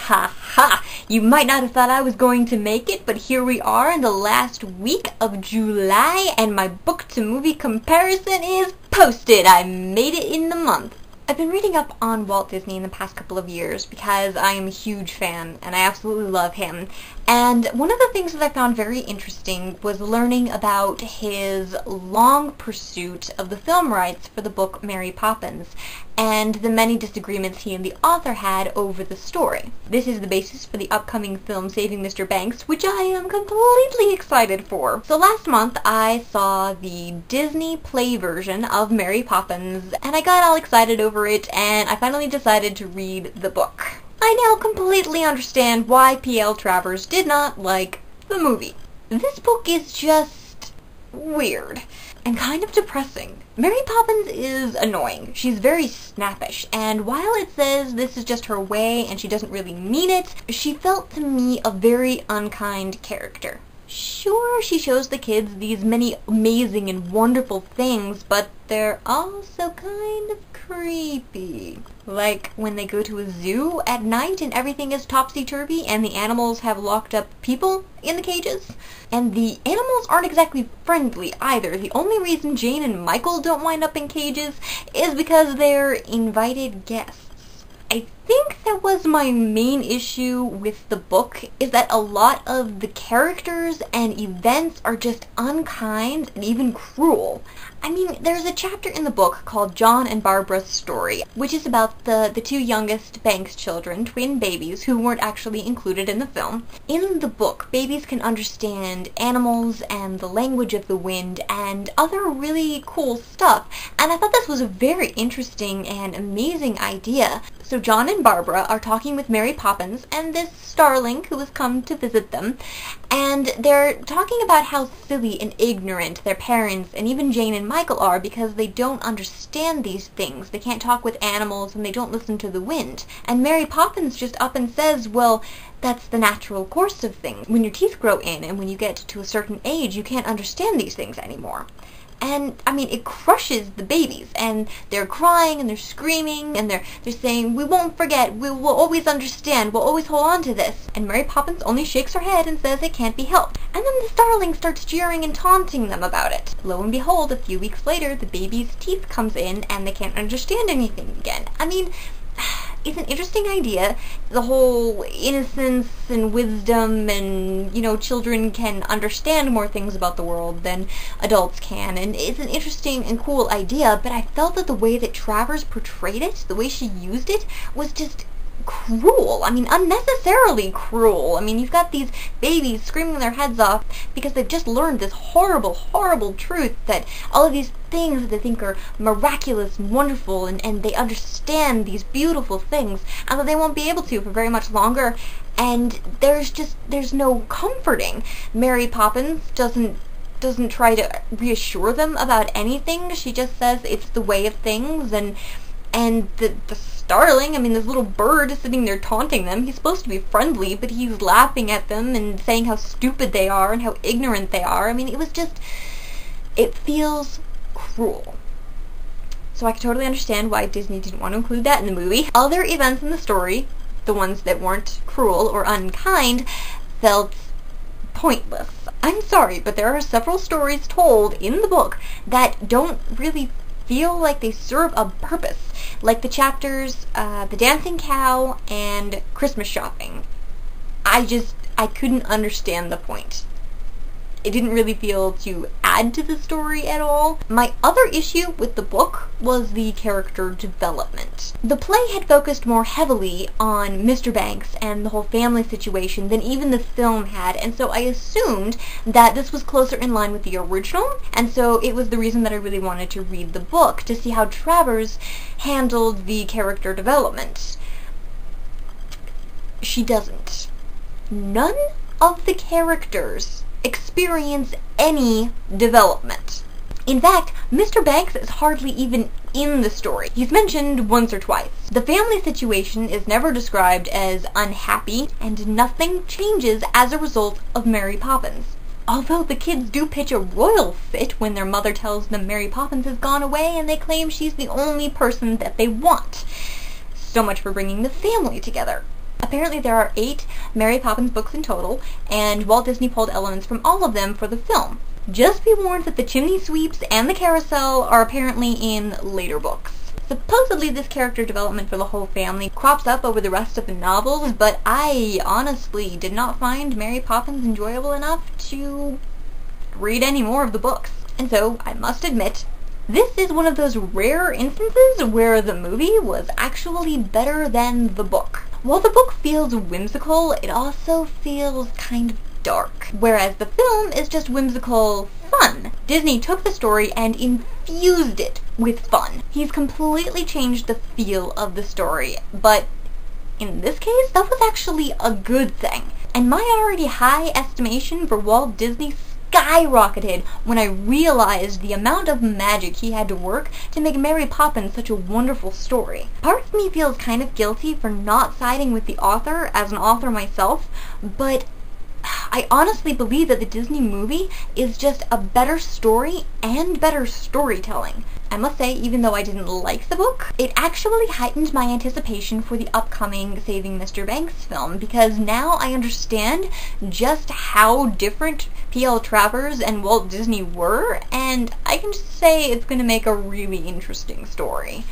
Ha ha! You might not have thought I was going to make it, but here we are in the last week of July, and my book-to-movie comparison is posted! I made it in the month. I've been reading up on Walt Disney in the past couple of years because I am a huge fan, and I absolutely love him. And one of the things that I found very interesting was learning about his long pursuit of the film rights for the book Mary Poppins, and the many disagreements he and the author had over the story. This is the basis for the upcoming film Saving Mr. Banks, which I am completely excited for. So last month I saw the Disney play version of Mary Poppins, and I got all excited over it, and I finally decided to read the book. I now completely understand why P.L. Travers did not like the movie. This book is just weird and kind of depressing. Mary Poppins is annoying. She's very snappish, and while it says this is just her way and she doesn't really mean it, she felt to me a very unkind character. Sure, she shows the kids these many amazing and wonderful things, but they're also kind of creepy. Like when they go to a zoo at night and everything is topsy-turvy and the animals have locked up people in the cages. And the animals aren't exactly friendly either. The only reason Jane and Michael don't wind up in cages is because they're invited guests. I think that was my main issue with the book, is that a lot of the characters and events are just unkind and even cruel. I mean, there's a chapter in the book called John and Barbara's Story, which is about the two youngest Banks children, twin babies, who weren't actually included in the film. In the book, babies can understand animals and the language of the wind and other really cool stuff, and I thought this was a very interesting and amazing idea. So John and Barbara are talking with Mary Poppins and this starling who has come to visit them, and they're talking about how silly and ignorant their parents and even Jane and Michael are because they don't understand these things. They can't talk with animals and they don't listen to the wind. And Mary Poppins just up and says, well, that's the natural course of things. When your teeth grow in and when you get to a certain age, you can't understand these things anymore. And, I mean, it crushes the babies, and they're crying, and they're screaming, and they're saying, we won't forget, we will always understand, we'll always hold on to this. And Mary Poppins only shakes her head and says it can't be helped. And then the starling starts jeering and taunting them about it. Lo and behold, a few weeks later, the baby's teeth comes in, and they can't understand anything again. I mean, it's an interesting idea, the whole innocence and wisdom and, you know, children can understand more things about the world than adults can, and it's an interesting and cool idea, but I felt that the way that Travers portrayed it, the way she used it, was just cruel. I mean, unnecessarily cruel. I mean, you've got these babies screaming their heads off because they've just learned this horrible, horrible truth that all of these things that they think are miraculous and wonderful, and they understand these beautiful things, and that they won't be able to for very much longer, and there's no comforting. Mary Poppins doesn't try to reassure them about anything. She just says it's the way of things, and the starling, I mean, this little bird is sitting there taunting them. He's supposed to be friendly, but he's laughing at them and saying how stupid they are and how ignorant they are. I mean, it feels cruel. So I can totally understand why Disney didn't want to include that in the movie. Other events in the story, the ones that weren't cruel or unkind, felt pointless. I'm sorry, but there are several stories told in the book that don't really feel like they serve a purpose, like the chapters, The Dancing Cow and Christmas Shopping. I couldn't understand the point. It didn't really feel to add to the story at all. My other issue with the book was the character development. The play had focused more heavily on Mr. Banks and the whole family situation than even the film had, and so I assumed that this was closer in line with the original, and so it was the reason that I really wanted to read the book, to see how Travers handled the character development. She doesn't. None of the characters experience any development. In fact, Mr. Banks is hardly even in the story. He's mentioned once or twice. The family situation is never described as unhappy, and nothing changes as a result of Mary Poppins. Although the kids do pitch a royal fit when their mother tells them Mary Poppins has gone away and they claim she's the only person that they want. So much for bringing the family together. Apparently there are 8 Mary Poppins books in total, and Walt Disney pulled elements from all of them for the film. Just be warned that the chimney sweeps and the carousel are apparently in later books. Supposedly this character development for the whole family crops up over the rest of the novels, but I honestly did not find Mary Poppins enjoyable enough to read any more of the books. And so, I must admit, this is one of those rare instances where the movie was actually better than the book. While the book feels whimsical, it also feels kind of dark, whereas the film is just whimsical fun. Disney took the story and infused it with fun. He's completely changed the feel of the story, but in this case, that was actually a good thing. And my already high estimation for Walt Disney skyrocketed when I realized the amount of magic he had to work to make Mary Poppins such a wonderful story. Part of me feels kind of guilty for not siding with the author as an author myself, but I honestly believe that the Disney movie is just a better story and better storytelling. I must say, even though I didn't like the book, it actually heightened my anticipation for the upcoming Saving Mr. Banks film, because now I understand just how different P.L. Travers and Walt Disney were, and I can just say it's going to make a really interesting story.